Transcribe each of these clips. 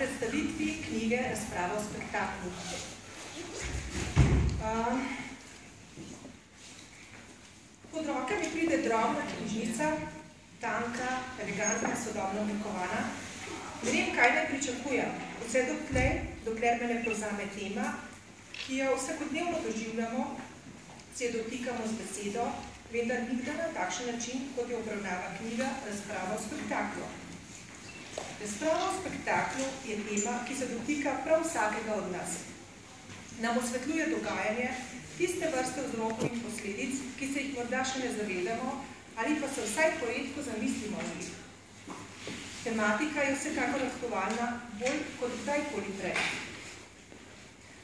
predstavitvi knjige Razprava o spektaklu. Pod roke mi pride drobna knjižnica, tanka, elegantna, sodobno oblikovana. Ne vem, kaj naj pričakujem, vse dokler me ne povzame tema, ki jo vsakodnevno doživljamo, se jo dotikamo z besedo, vendar nikdar na takšen način, kot jo obravnava knjiga Razprava o spektaklu. Razprava o spektaklu je tema, ki se dotika prav vsakega od nas. Nam osvetljuje dogajanje, tiste vrste vzrokov in posledic, ki se jih morda še ne zavedamo, ali pa se vsaj poredko zamislimo o njih. Tematika je vsekakor aktualna bolj kot kdajkoli prej.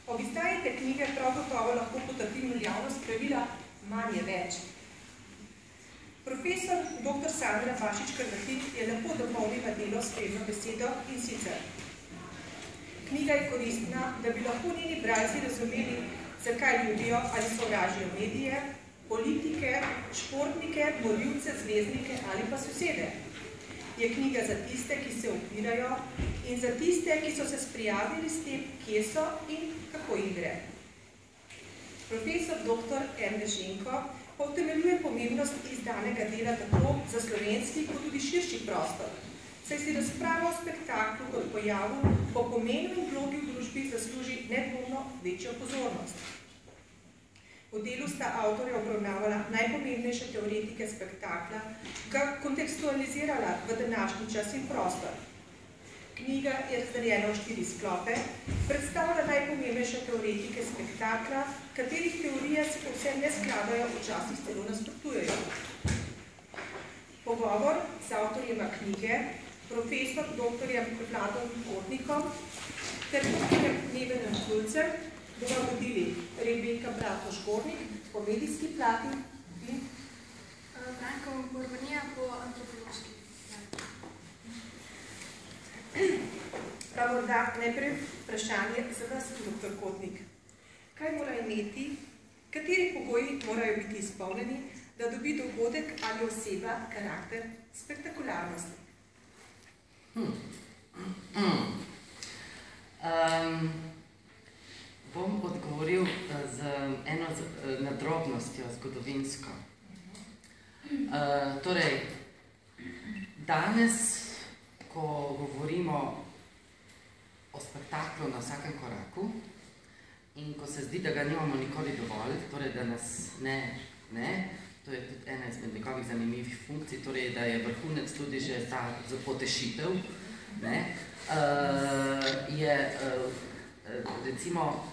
Ob izdaji te knjige prav gotovo lahko potrdimo javnost pravila manj je več. Profesor dr. Sandra Bašič-Krvatik je lepo dopolnila delo s spremno besedo in sicer. Knjiga je koristna, da bi lahko njeni bralci razumeli, zakaj ljubijo ali sovražijo medije, politike, športnike, borilce, zvezdnike ali pa sosede. Je knjiga za tiste, ki se upirajo in za tiste, ki so se sprijavili s tem, kje so in kako jim gre. Profesor dr. Ernest Ženko pa utemeljuje pomembnost izdanega dela tako za slovenski kot tudi širši prostor, saj si razprava o spektaklu kot pojavu po pomenu in vlogi v družbi zasluži nedvomno večjo pozornost. V delu sta avtorja obravnavala najpomembnejše teoretike spektakla, ga kontekstualizirala v današnji čas in prostor. Knjiga je razdeljena v 4 sklope, predstavlja najpomembnejše teoretike spektakla, katerih teorije se povsem ne skladajo, včasih celo nasprotujejo. Pogovor z avtorjema knjige, profesor dr. Vladom Kotnikom ter dr. Nevenem Šulcem, bomo vodili Rebeka Bratoš-Gornik po medijski plati in Branko Borbanija po antropološki plati. Prav morda najprej vprašanje za vas, dr. Kotnik. Kaj mora imeti, kateri pogoji morajo biti izpolnjeni, da dobi dogodek ali oseba karakter spektakularnosti? Bom odgovoril z eno nadrobnostjo zgodovinsko. Torej, danes, ko govorimo o spektaklu na vsakem koraku in ko se zdi, da ga nimamo nikoli dovolj, torej, da nas ne, to je tudi ena izmed njegovih zanimivih funkcij, torej, da je vrhunec tudi že ta zapotešitev, je recimo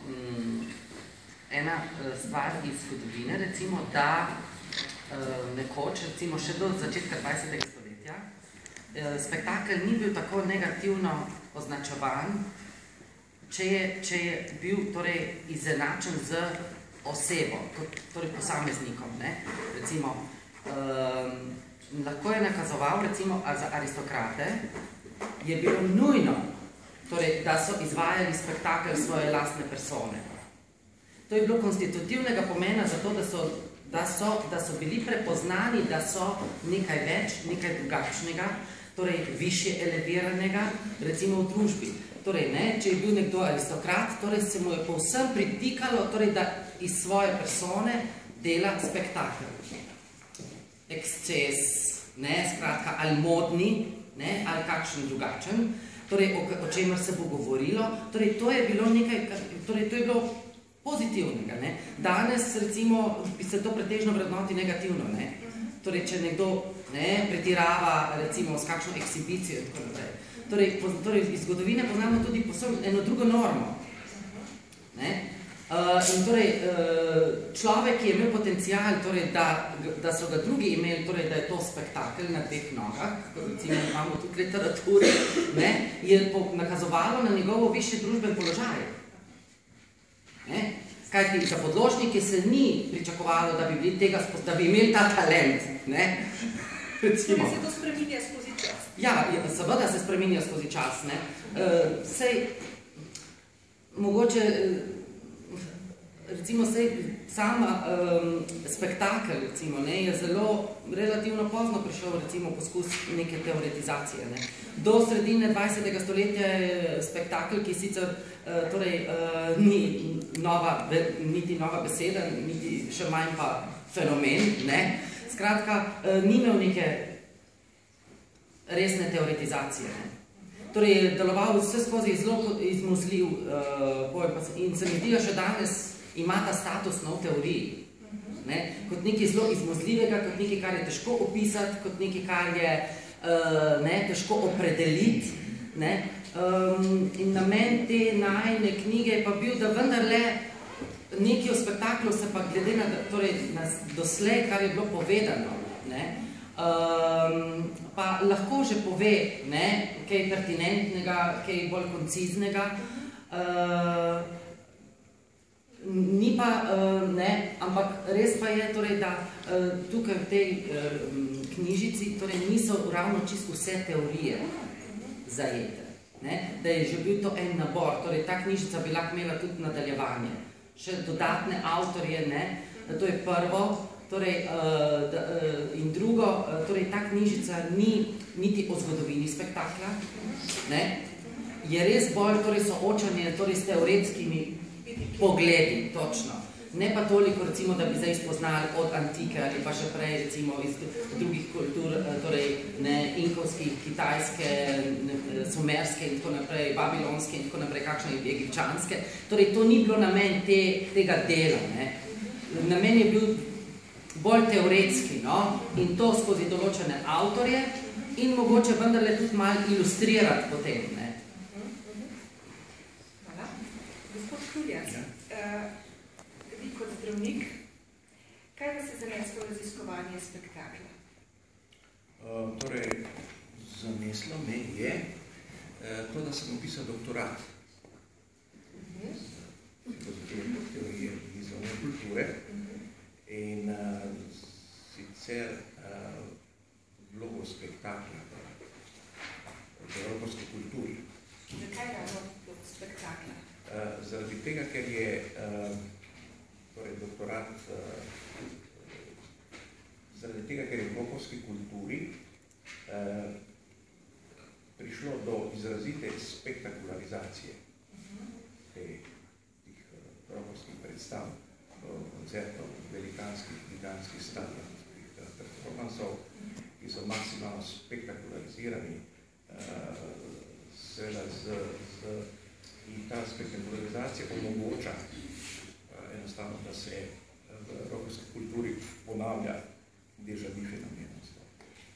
ena stvar iz zgodovine, recimo, da nekoč, recimo še do začetka 20. stoletja, spektakel ni bil tako negativno označevan, če je bil torej izenačen z osebo, torej posameznikom. Recimo, lahko je nakazoval, recimo, za aristokrate je bilo nujno, torej, da so izvajali spektakel svoje lastne persone. To je bilo konstitutivnega pomena zato, da so bili prepoznani, da so nekaj več, nekaj drugačnega, torej višje eleviranega, recimo v družbi. Torej, če je bil nekdo aristokrat, torej se mu je povsem pritikalo, torej, da iz svoje persone dela spektakel. Eksces, skratka, ali modni, ali kakšen drugačen, torej, o čemer se bo govorilo, torej, to je bilo nekaj, torej, to je bilo pozitivnega. Danes, recimo, bi se to pretežno vrednoti negativno. Torej, če nekdo pretirava, recimo, s kakšno ekshibicijo in tako naprej. Torej, iz zgodovine poznamo tudi eno drugo normo. In torej, človek, ki je imel potencial, da so ga drugi imeli, torej, da je to spektakel na 2 nogah, recimo imamo tudi literaturi, je nakazovalo na njegovo višji družben položaj. Kajti za podložnike se ni pričakovalo, da bi imeli ta talent. Torej se to spreminja skozi čas? Ja, seveda se spreminja skozi čas. Sej, mogoče recimo sama spektakel, recimo, ne, je zelo relativno pozno prišel, recimo, poskus neke teoretizacije, ne. Do sredine 20. stoletja je spektakel, ki sicer torej ni niti nova beseda, niti še manj pa fenomen, ne. Skratka, ni imel neke resne teoretizacije, ne. Torej je deloval vse skozi zelo izmuzljiv pojem in se mi zdi, še danes ima ta status v teoriji. Ne? Kot nekaj zelo izmuzljivega, kot nekaj, kar je težko opisati, kot nekaj, kar je težko opredeliti. Ne? In namen te najine knjige je pa bil, da vendarle nekaj o spektaklu se pa glede na doslej, kar je bilo povedano, ne? Pa lahko že pove, ne, kaj pertinentnega, kaj bolj konciznega, ni pa, ne, ampak res pa je, torej, da tukaj v tej knjižici torej niso ravno čisto vse teorije zajete, ne, da je že bil to en nabor, torej ta knjižica bi lahko imela tudi nadaljevanje, še dodatne avtorje, ne, to je prvo. Torej, in drugo, torej, ta knjižica ni niti o zgodovini spektakla, ne? Je res bolj torej, soočanje torej, s teoretskimi pogledi, točno. Ne pa toliko, recimo, da bi zdaj spoznali od antike ali pa še prej, recimo, iz drugih kultur, torej, ne, inkovskih, kitajske, sumerske in tako naprej, babilonske in tako naprej, kakšne egipčanske. Torej, to ni bilo namen tega dela, ne? Namen je bil bolj teoretski, no? In to skozi določene avtorje in mogoče vendarle tudi malo ilustrirati potem, ne? Hvala. Gospod Šuljac, vi kot zdravnik, kaj vas je zaneslo raziskovanje spektakla? Torej, zaneslo me je to, da sem opisal doktorat teorije vizualne kulture. In sicer vlogo spektakla v evropski kulturi. Zakaj ravno vlogo spektakla? Zaradi tega, ker je torej doktorat zaradi tega, ker je v evropski kulturi prišlo do izrazite spektakularizacije teh evropskih predstav, koncertov, velikanskih, gigantskih standardnih performansov, ki so maksimalno spektakularizirani, seveda in ta spektakularizacija omogoča enostavno, da se v evropski kulturi ponavlja déjà vu fenomenost.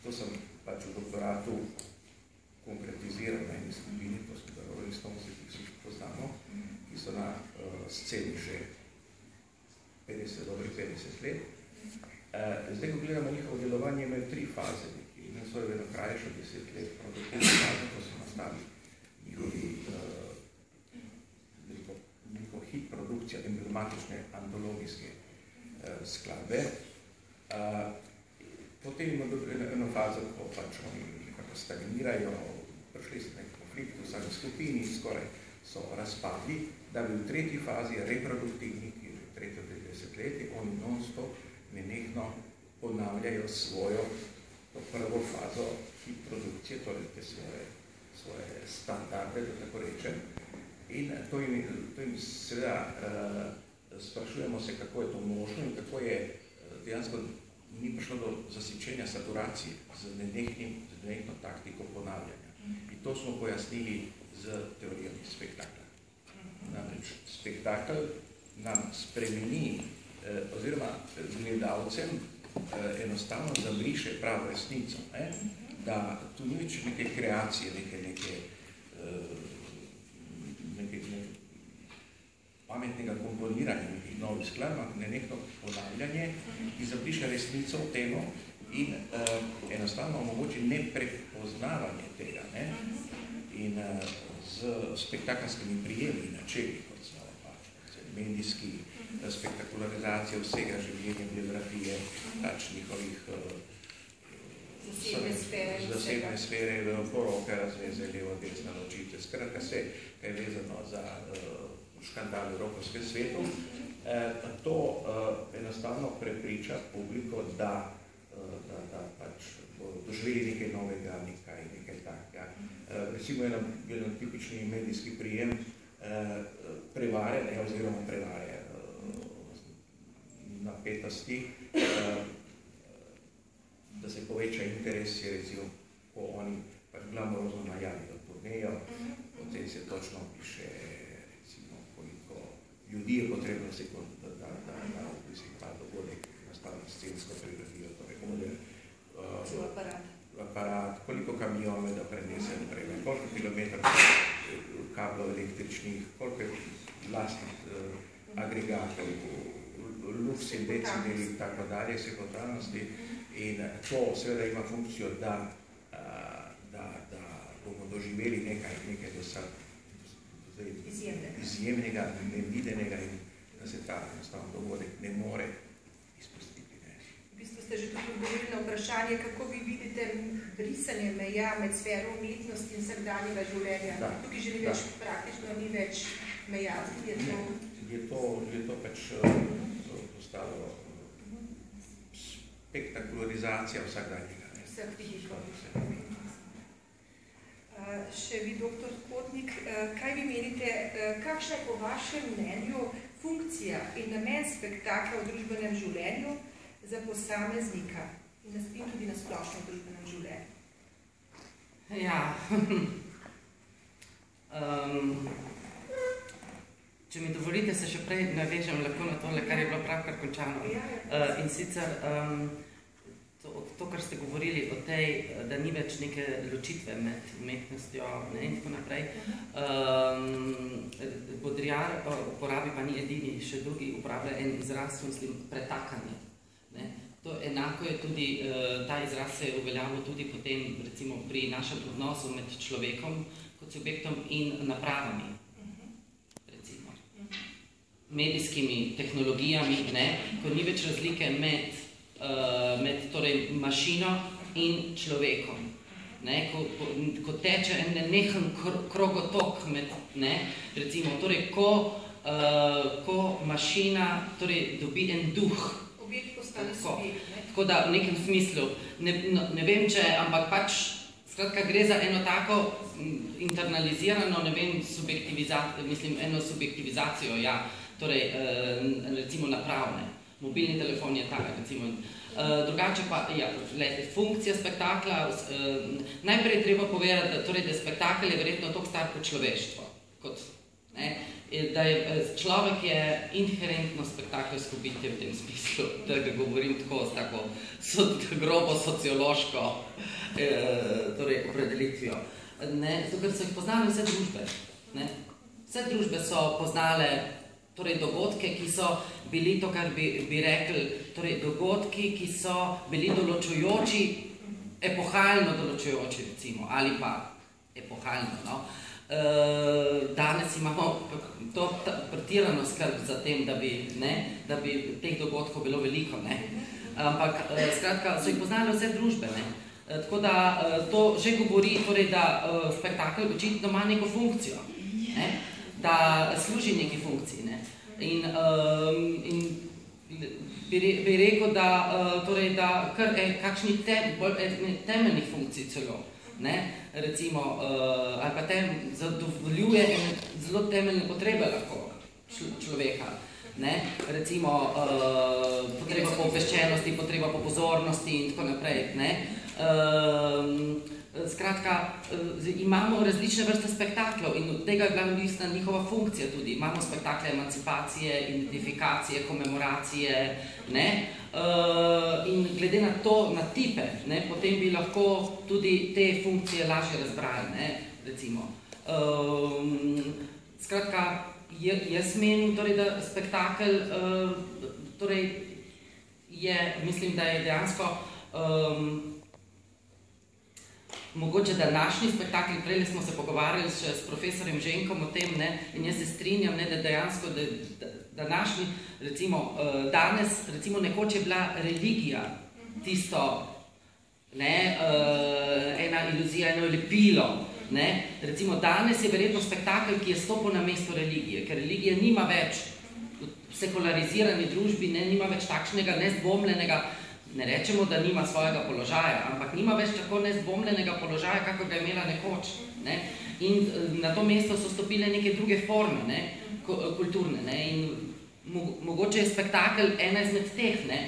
To sem pač v doktoratu konkretiziral na eni skupini, to smo darovali s tomu, ki vsi poznamo, ki so na sceni že 50 let. Zdaj, ko gledamo njihovo delovanje, imajo 3 faze, ki so vedno krajše 10 let, produktivne faze, ko so nastali njihov hit produkcija emblematične antologijske skladbe. Potem ima eno fazo, ko pač oni nekako stagnirajo, prišli so nek konflikt v vsaki skupini, skoraj so razpadli, da bi v 3. fazi reproduktivni, ki je že 30 leti, oni non-stop nenehno ponavljajo svojo prvo fazo hit produkcije, torej te svoje standarde, da tako rečem. In to jim seveda sprašujemo se, kako je to možno in kako je dejansko ni prišlo do zasičenja saturacije z nenehno taktiko ponavljanja. In to smo pojasnili z teorijami spektakla. Namreč spektakl nam spremeni oziroma gledalcem enostavno zabriše pravo resnico, da tu ni več neke kreacije, neke pametnega komponiranja, nekih novih skladb, nenehno ponavljanje, ki zabriše resnico v temo in enostavno omogoči neprepoznavanje tega. In z spektakelskimi prijemi načeli, kot so medijski, spektakularizacija vsega življenja, biografije, pač njihovih zasebne sfere, poroke, razveze, levo, desna, ločitve, skratka vse, kaj je vezano za škandal v evropskem svetu, To enostavno prepriča publiko, da pač doživeli nekaj novega, nekaj takega. Recimo eno tipični medijski prijem prevare, oziroma prevare napetosti, da se poveča interes, je recimo, ko oni pač glamorozno najavijo turnejo, potem se točno piše, recimo, koliko ljudi je potrebno da si ta dogodek nastavno scensko prigradijo, torej aparat, koliko kamionov da prenese naprej, koliko kilometrov kablov električnih, koliko je vlastnih agregatov, luks in decibeli in tako dalje, vsekotrajnosti. In to seveda ima funkcijo, da bomo doživeli nekaj izjemnega, nevidenega in da se ta enostavno dogodek ne more izpustiti. V bistvu ste že tudi odgovorili na vprašanje, kako vi vidite brisanje meja med sfero umetnosti in vsakdanjega življenja. Tukaj že praktično ni več meja. Je to pač postalo spektakularizacija vsakdanjega. Še vi, doktor Kotnik, kaj vi menite, kakšna je po vašem mnenju funkcija in namen spektakla v družbenem življenju za posameznika in tudi na splošno družbenem življenju? Ja, če mi dovolite, se še prej navežem lahko na tole, kar je bilo pravkar končano. In sicer to, kar ste govorili o tej, da ni več neke ločitve med umetnostjo in tako naprej. Baudrillard uporabi pa ni edini, še drugi uporablja en izraz, mislim, pretakanje. To enako je tudi, ta izraz se je uveljavil tudi potem, recimo, pri našem odnosu med človekom kot subjektom in napravami. Recimo, medijskimi tehnologijami, ko ni več razlike med torej mašino in človekom. Ko teče en nenehen krogotok med, recimo, torej, ko mašina torej dobi en duh. Objekt postane subjekt, ne? Tako da v nekem smislu, ne vem če, ampak pač, skratka, gre za eno tako internalizirano, ne vem, eno subjektivizacijo, ja, torej, recimo napravne. Mobilni telefon je tak, recimo. Drugače pa, ja, funkcija spektakla, najprej treba povedati, torej, da spektakel je verjetno toliko star kot človeštvo, da je človek je inherentno spektakelsko bitje v tem smislu, da ga govorim tako grobo sociološko opredelitvijo. Zato, ker so jih poznali vse družbe. Vse družbe so poznale dogodke, ki so bili to, kar bi rekli, dogodki, ki so bili določujoči, epohalno določujoči, recimo, ali pa epohalno, no. Danes imamo to pretirano skrb za tem, da bi teh dogodkov bilo veliko, ampak skratka so jih poznali vse družbe, tako da to že govori, da spektakel očitno ima neko funkcijo, da služi neki funkciji, in bi rekel, da kakšni temeljnih funkcij celo, recimo, ali pa zadovoljuje zelo temeljne potrebe lahko človeka, recimo potreba po obveščenosti, potreba po pozornosti in tako naprej. Skratka, imamo različne vrste spektaklov in od tega je bila odvisna njihova funkcija tudi. Imamo spektakle emancipacije, identifikacije, komemoracije, in glede na to, na tipe, potem bi lahko tudi te funkcije lažje razbrali, recimo. Skratka, jaz menim, da spektakel, mislim, da je dejansko mogoče današnji spektakl, prej smo se pogovarjali še s profesorjem Ženkom o tem, in jaz se strinjam, da dejansko današnji, recimo, danes, recimo, nekoč je bila religija tisto, ena iluzija, eno lepilo, recimo, danes je verjetno spektakl, ki je stopil na mesto religije, ker religija nima več sekularizirani družbi nima več takšnega nezdvomljenega, ne rečemo, da nima svojega položaja, ampak nima več tako nezdvomljenega položaja, kako ga je imela nekoč. Ne? In na to mesto so stopile neke druge forme, ne? Kulturne. Ne? In mogoče je spektakel ena izmed teh, ne?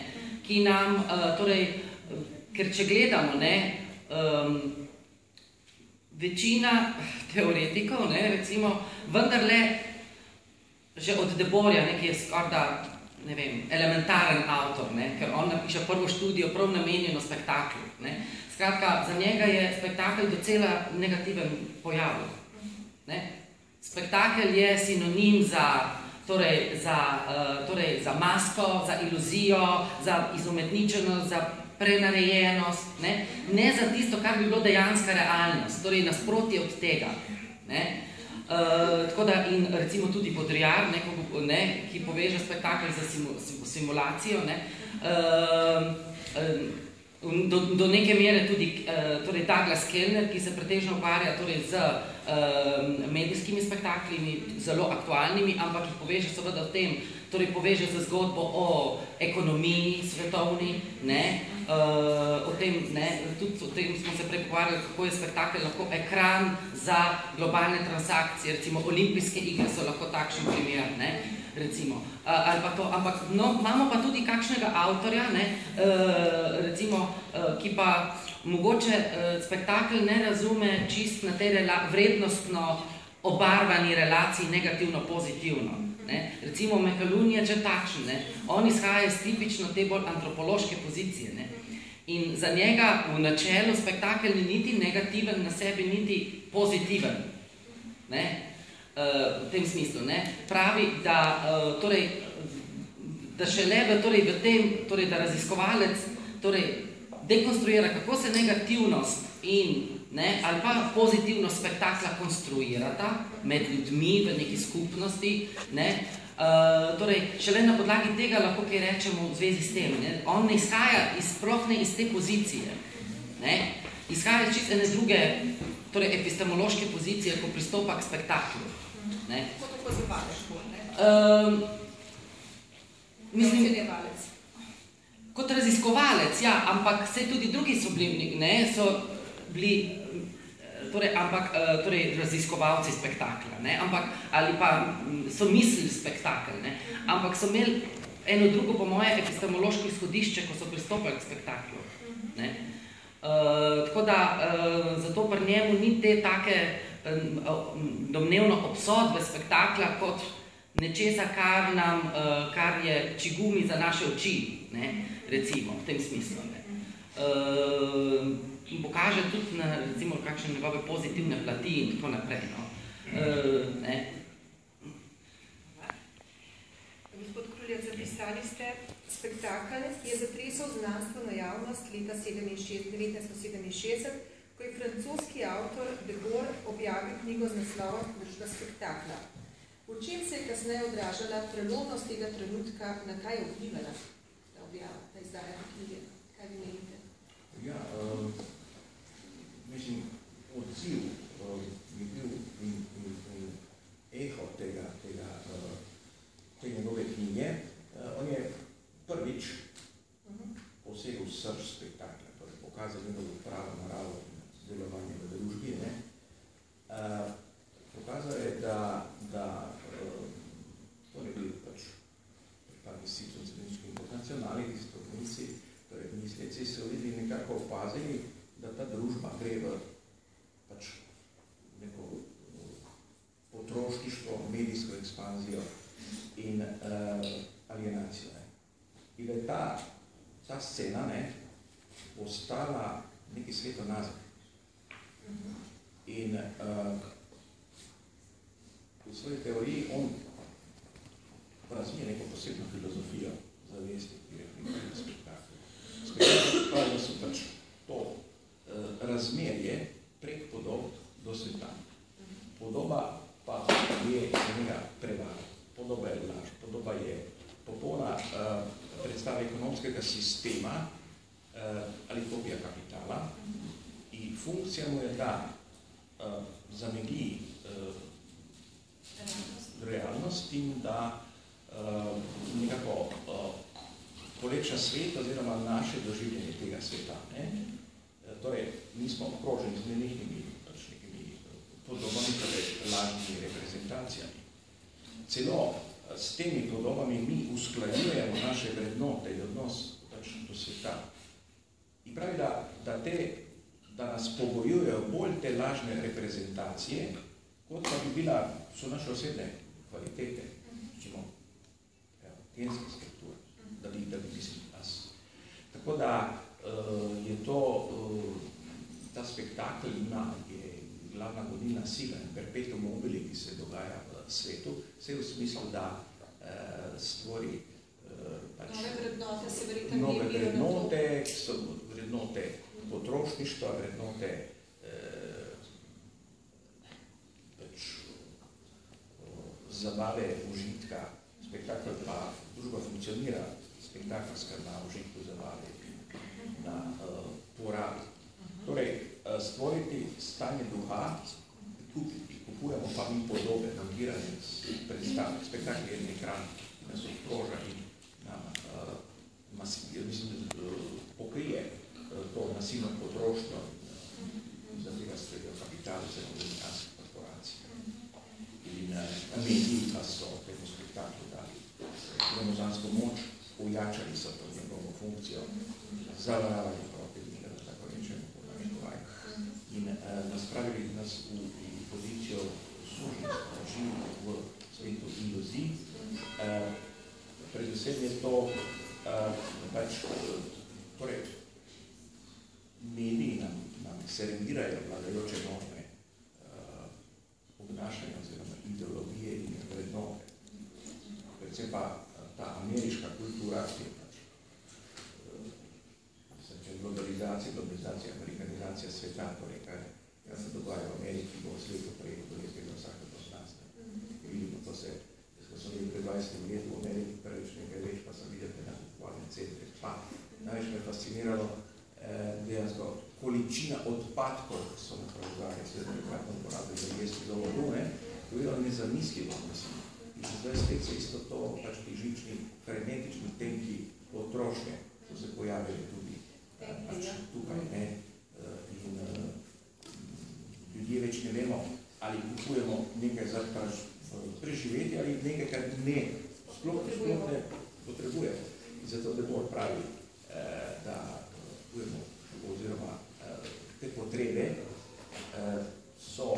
Ki nam, torej, ker če gledamo, ne, večina teoretikov, ne, recimo, vendarle že od Deborja, ne, ki je skorda, ne vem, elementaren avtor, ne, ker on napiše prvo študijo prav namenjeno spektaklu. Ne. Skratka, za njega je spektakel docela negativen pojav. Ne. Spektakel je sinonim za masko, za iluzijo, za izumetničenost, za prenarejenost, ne za tisto, kar bi bilo dejanska realnost, torej nasprotje od tega. Ne. Tako da in recimo tudi Baudrillard, ki poveže spektakel za simulacijo, ne, do neke mere tudi torej Douglas Kellner, ki se pretežno ukvarja torej z medijskimi spektaklimi, zelo aktualnimi, ampak jih poveže seveda v tem, torej poveže z zgodbo o ekonomiji svetovni, ne, o tem, ne, tudi o tem smo se prej pogovarjali, kako je spektakel lahko ekran za globalne transakcije, recimo olimpijske igre so lahko takšen primer, ne, recimo. Ali pa to, ampak no, imamo pa tudi kakšnega avtorja, ne, recimo, ki pa mogoče spektakel ne razume čist na tej vrednostno obarvani relaciji negativno-pozitivno. Ne. Recimo Mekalun je že takšen, ne. On izhaja iz tipično te bolj antropološke pozicije. Ne. In za njega v načelu spektakel ni niti negativen na sebi, niti pozitiven. Ne. V tem smislu. Ne. Pravi, da, torej, da šele torej, v tem, torej, da raziskovalec torej, dekonstruira, kako se negativnost in ne, ali pa pozitivno spektakla konstruirata med ljudmi v neki skupnosti. Ne. Torej, šele na podlagi tega lahko kaj rečemo v zvezi s tem. Ne. On ne izhaja sploh ne iz te pozicije. Ne. Izhaja čisto ene druge torej, epistemološke pozicije, ko pristopa k spektaklu. Ne. Kot opazovalec, ne? Mislim, kot raziskovalec, ja, ampak vse tudi drugi so bili, ne, so bili, torej, ampak, torej, raziskovalci spektakla, ne, ampak, ali pa so mislili spektakl, ne, ampak so imeli eno drugo, po moje, epistemološko izhodišče, ko so pristopili k spektaklu, ne. Tako da, zato pri njemu ni te take domnevno obsodbe spektakla kot nečesa, kar je čigumi za naše oči, ne, recimo, v tem smislu, ne. In pokaže tudi na, recimo, kakšne njegove pozitivne plati in tako naprej, no. Ne. Gospod Kruljac, zapisali ste, spektakl je zatresel znanstveno javnost leta 1967, ko je francoski avtor Debord objavil knjigo z naslovom Družba spektakla. V čem se je kasneje odražala prelomnost tega trenutka, na kaj je vplivala ta objava, ta izdaja knjige? Kaj vi menite? Ja, mislim, odziv je bil in eho te njegove knjige. On je prvič posegel v srž spektakla, torej pokazal njegovo pravo naravo delovanja v družbi. Ne? Pokazal je, da to ne bil pač pripadnici socialističnih internacionalnih istotnici, torej misleci so videli nekako opazili, da ta družba gre v pač neko potrošništvo, medijsko ekspanzijo in alienacijo. Ne. In da je ta scena, ne, postala neki svetonazor. In v svoji teoriji on razvije neko posebno filozofijo zavesti, ki je pripravljena spektakl. Spektakl so pač to razmerje prek podob do sveta. Podoba pa je enega prevara. Podoba je laž, podoba je popolna predstava ekonomskega sistema ali kopija kapitala in funkcija mu je, da zamegli realnost in da nekako kolečno svet oziroma naše doživljenje tega sveta. Torej, mi smo okroženi z nenehimi podobami, torej lažnimi reprezentacijami. Celo s temi podobami mi usklajujemo naše vrednote in odnos do sveta. In pravi, da nas pogojujejo bolj te lažne reprezentacije, kot pa bi so naše osebne kvalitete, recimo, genska struktura, da bi mislim nas. Tako da je to, ta spektakl je glavna gonilna sila in perpetuum mobile, ki se dogaja v svetu, vse v smislu, da stvori nove vrednote, ki so vrednote potrošništva, vrednote zabave, užitka. Spektakl pa družba funkcionira, spektaklska na užitku, zabave, na porabi. Torej, stvoriti stanje duha, kupujemo pa mi podobe, nagirane predstave. Spektakl je en ekran, ki nas obkroža in nam pokrije to nasilno potrošnjo za tega sredijo kapitala, za amerikanskih korporacij. In mediji pa so temu spektaklu dali gromozansko moč, ujačali so to njegovo funkcijo, zavaravali proti njega, da tako rečemo, in naspravili nas v pozicijo suženstva, življenja v svetu iluzij. Predvsem je to, torej, mediji nam servirajo vladajoče norme obnašanja oziroma ideologije in vrednote. Predvsem pa ta ameriška kultura, ki je globalizacija, amerikanizacija sveta, torej kaj se dogaja v Ameriki, bo v svetu prejelo do vsake poslanstva. Vidimo, to se, ko sem bil pred 20 let v Ameriki, prvič nekaj več, pa sem videl na kupovalne centre. Pa največ me je fasciniralo dejansko količina odpadkov, ki so napravljali, srednjokratno uporabili za jesti za vodu, to je bilo nezamisljivo, mislim. In zdaj spet se isto to, pač ti žični, frenetični tempi potrošnje, so se pojavili tudi pač tukaj, in ljudje več ne vemo, ali kupujemo nekaj za preživeti, ali nekaj, kar ne sploh ne potrebujemo. In zato Debord pravi, da kupujemo, oziroma te potrebe so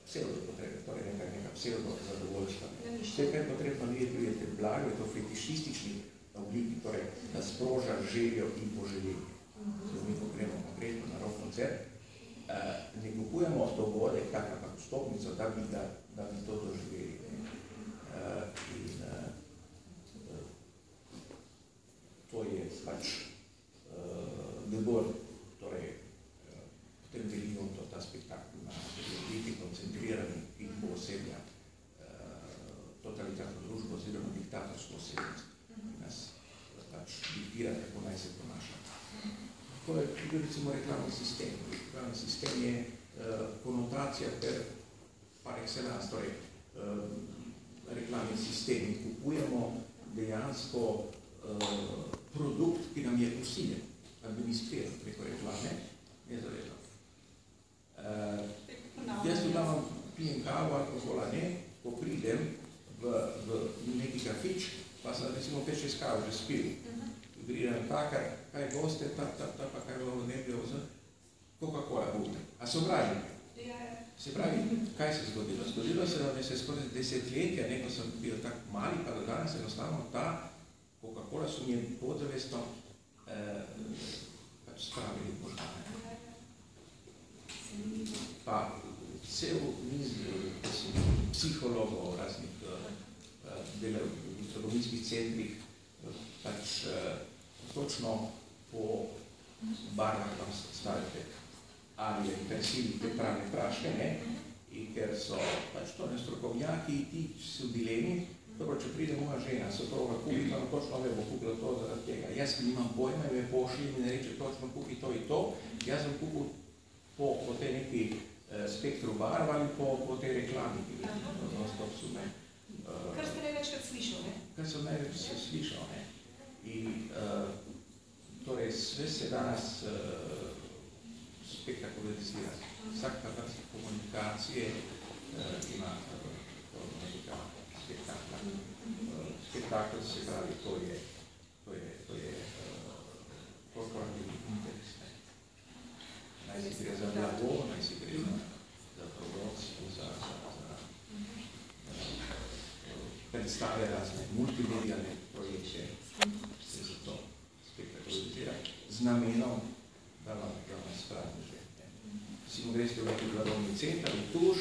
pseudo potrebe, torej nekaj pseudo zadovoljstva. Vse, kaj potrebno ni, je te blago, je to fetišistični obliki, torej da sproža željo in poželjenje. Zdaj mi gremo konkretno na rock koncert, ne kupujemo dogodek, taka pa vstopnico, da bi to doživeli. In to je pač Debord, torej potem delimo ta spektakl na biti koncentrirani in pooseblja totalitarno družbo oziroma diktatorsko osebnost, ki nas pač diktira, kako naj se ponaša. Tako je tudi recimo reklamni sistem. Reklamni sistem je konotacija par excellence, torej reklamni sistem. Mi kupujemo dejansko produkt, ki nam je usiljen, administriran preko reklame, nezavedno. Jaz tudi pijem kavo, alkohola ne, ko pridem v neki kafič, pa sem recimo 5-6 kavo že spil. Pridem takar, kaj goste, pa kaj bilo ne bilo z Coca-Cola bute. A so obraženi? Se pravi, kaj se zgodilo? Zgodilo se, da mi se skozi desetletja, neko sem bil tak mali, pa do danes enostavno ta Coca-Cola so mi podzavestno pač spravili možgane. Pa cel niz psihologov, raznih delov v trgovinskih centrih, pač točno po barvah tam stavite ali persili te pravne praške, in ker so pač to strokovnjaki, ti so v dilemi, dobro, če pride moja žena, soproga kupi, pa točno ve, bo kupila to zaradi tega. Jaz nimam pojma, me pošli in reče, točno kupi to in to, jaz sem kupil po tej neki spektru barv ali po tej reklami, ki je non-stop sume. Kar ste največkrat slišal, ne? Kar sem največkrat slišal, ne. In torej sve se danas spektakulizira. Vsaka vrsta komunikacije ima spektakla. Spektakl se pravi, to je korporativni interes. Naj si gre za blago, naj si gre za promocijo, za predstave razne multimedijalne projekte, se za to spektakulizira, z namenom, da vam spravi že. Si mu greste v neki blagovni center, v tuš,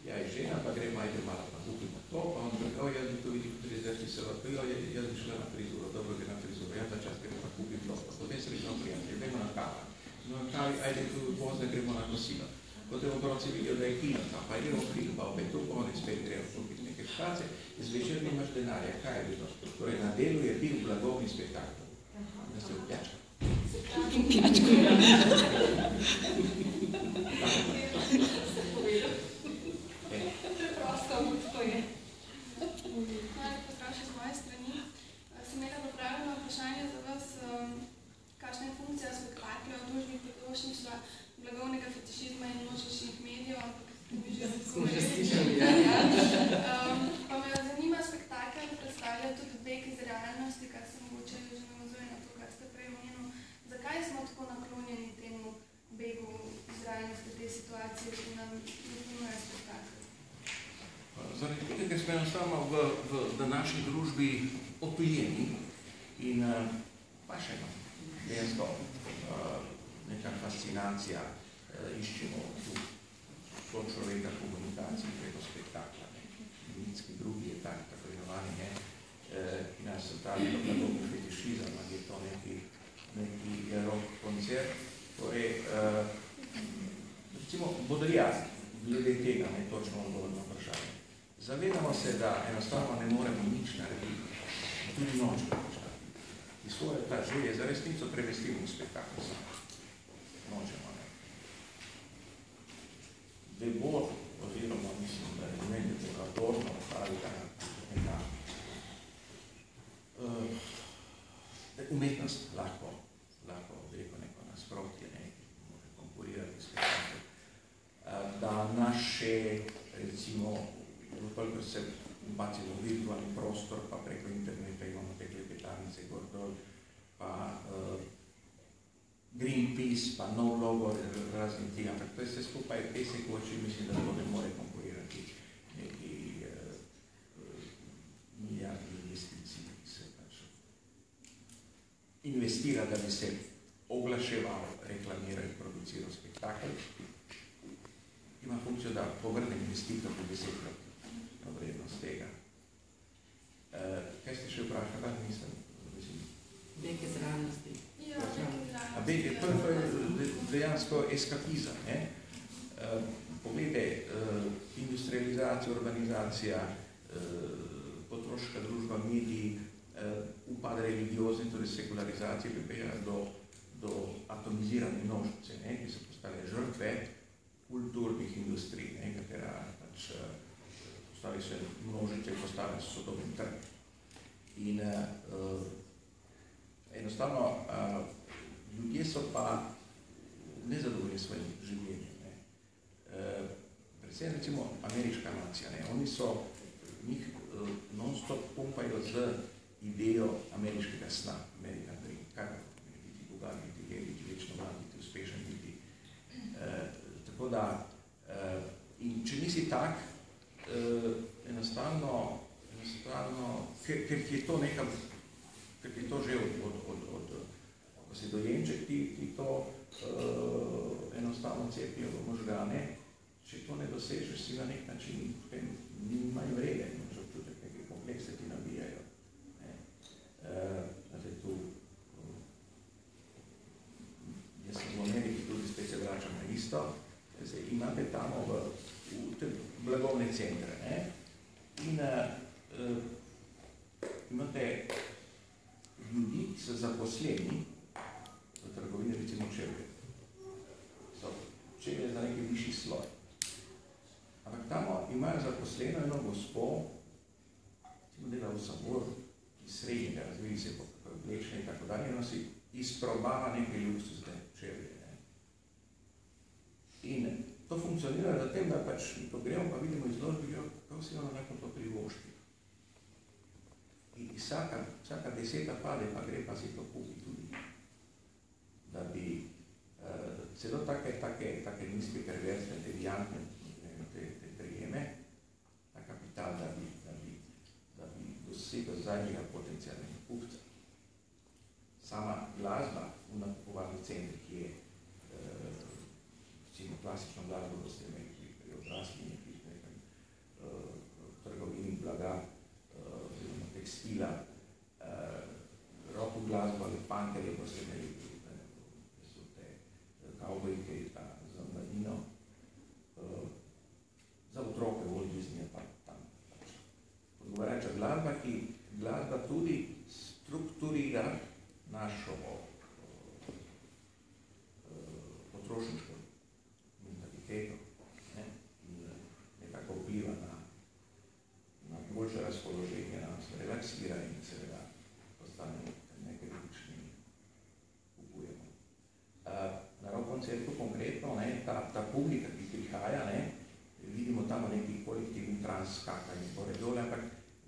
ja je žena, pa gremo, ajde malo, pa kupimo to, pa on gre, jaz bi to vidim, prizerti se lahko, jaz bi šla na frizuro, dobro gre na frizuro, ja ta čas gremo pa kupim to, pa potem se rečemo prijatelji, gremo na kava. No na kavi, ajde tu pozne gremo na kosilo. Potem otroci vidijo, da je kino tam, pa gremo v film, pa opet tu, oni spet gremo kupiti neke štace, zvečer nimaš denarja, kaj je bilo? Torej na delu je bil blagovni spektakl, da se vpljačka. Preprosto, to je. Najprej pozdrav še z moje strani. Sem imela popravljeno vprašanje za vas, kakšna je funkcija spektakla, družbi potrošništva, blagovnega fetišizma in množičnih medijev, ampak mi že slišali, ja. Pa me zanima, spektakel predstavlja tudi beg iz realnosti, kar se mogoče že navezuje na to, kar ste prej omenili. Zakaj smo tako naklonjeni temu begu iz realnosti, te situacije, ki nam definuje spektakel? Zaradi tega, ker smo enostavno v današnji družbi opiljeni in pa še dejansko neka fascinacija, iščemo tu človeka komunikacije preko spektakla. Mitski drugi je tako imenovani, ki nas vpravi do blagovni fetišizem, ali je to neki rock koncert. Torej, recimo, bodrija, glede tega, ne točno odgovorno vprašanje. Zavedamo se, da enostavno ne moremo nič narediti, tudi nočemo nič narediti. In svoje ta želje za resnico prevestimo v spektakl samo. Nočemo, ne. Debor, oziroma mislim, da je meni dekoratorno, ali da neka umetnost lahko veliko neko nasprotje, ne, može konkurirati spektakl. Da naše, recimo, koliko se bacimo v virtualni prostor, pa preko interneta imamo te klepetarnice gor dol, pa Greenpeace, pa No Logo, razni tega, ampak to je vse skupaj pesek v oči, mislim, da to ne more konkurirati neki milijardni investiciji, ki se pač investira, da bi se oglaševal, reklamiral in produciral spektakl. Ima funkcijo, da povrne investitor po 10-krat na vrednost tega. Kaj ste še vprašali? Mislim. Beg iz realnosti. Ja, beg iz realnosti. Beg je prvo dejansko eskapizem. Poglejte, industrializacija, urbanizacija, potroška družba, mediji, upad religiozni, torej sekularizacije pripelja do atomizirane množice, ki so postale žrtve kulturnih industrij, katera pač postali se množice, postale so sodobni trg. In enostavno ljudje so pa nezadovoljni svojim življenjem. Predvsem recimo ameriška nacija, oni so njih non-stop pumpajo z idejo ameriškega sna, American Dream, kaj pa biti bogat, biti gej, biti večno mlad, biti uspešen, biti. Tako da, in če nisi tak, enostavno, ker je to nekam, ker je to že ko si dojenček, ti to enostavno cepijo v možgane, če to ne dosežeš, si na nek način manj vreden, imaš občutek, nekaj komplekse ti nabijajo. Tu, jaz sem v Ameriki tudi spet se vračam na isto, imate tam v te blagovne centre, in imate ljudi, ki so zaposleni v trgovini, recimo čevlje. So čevlje za neki višji sloj. Ampak tam imajo zaposleno eno gospo, dela v Saboru, iz srednjega, razvili se po oblečne in tako dalje, no si izprobava nekaj luksuzne čevlje. In to funkcionira za tem, da pač to gremo, pa vidimo izložbi, kako si ono lahko to privošti. In vsaka deseta pade, pa gre pa si to kupi tudi. Da bi celo take nizke, perverzne, deviantne te prijeme na kapital, da bi dosegel zadnjega potencialnega kupca. Sama glasba v nakupovalnih centrih, ki je klasično glasbo, da ste imeli pri odrasli nekaj trgovini blaga, tekstila, roku glasbo ali pankerje, ko ste imeli kavbojke za mladino, za otroke v Disneyja pa tam. Odgovarjacza glasba tudi strukturira našo potrošniško mentaliteto in nekako vpliva na boljše razpoloženje, nas relaksira in seveda postane nekaj lični kupujemo. Na rock koncertu konkretno, ta publika, ki prihaja, vidimo tam neki kolektivni trans skakanje gore dole, ampak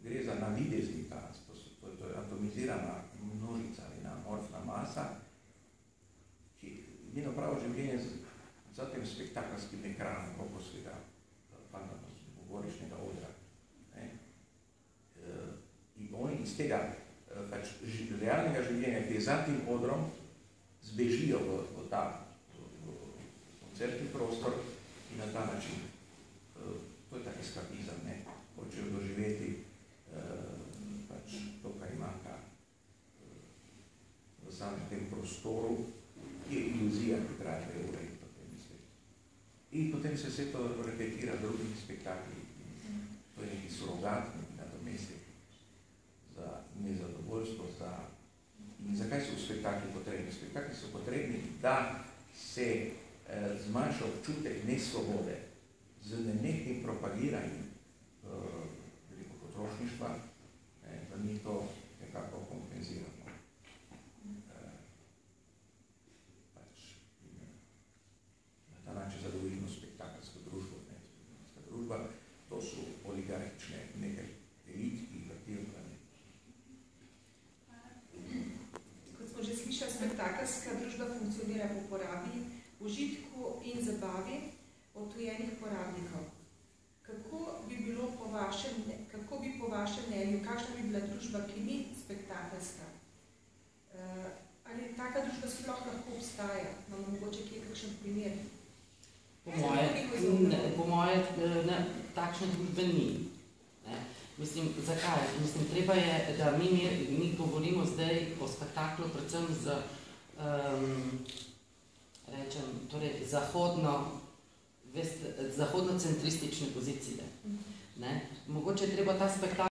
gre za navidezni trans, to je atomizirana množica ali amorfna masa, ki njeno pravo življenje za tem spektakelskim ekranom kokovskega gorišnjega odra. In oni iz tega realnega življenja, ki je za tim odrom, zbežijo v ta koncertni prostor in na ta način. To je tak eskapizem, hočejo doživeti to, kar manjka v samem tem prostoru, je iluzija, ki traja 2 ure in potem misli. In potem se vse to repetira v drugih spektaklih. To je neki surogat, neki nadomestek za nezadovoljstvo. In zakaj so v spektakli potrebni? Spektakli so potrebni, da se zmanjša občutek nesvobode z nenehnim propagiranjem potrošništva, da mi to nekako kompenziramo. Na ta način zadovoljimo spektakelsko družbo. Spektakelska družba, to so oligarhične nekaj elit, ki vrtijo plane. Kot smo že slišali, spektakelska družba funkcionira po porabi, užitku in zabavi odtujenih porabnikov. Kako bi po vašem mnenju, kakšna bi bila družba, ki ni spektakelska? Ali taka družba sploh lahko obstaja? Imamo mogoče kje kakšen primer? Po moje takšne družbe ni. Mislim, zakaj? Mislim, treba je, da mi govorimo zdaj o spektaklu predvsem z torej zahodnocentristične pozicije. Mogoče je treba ta spektakl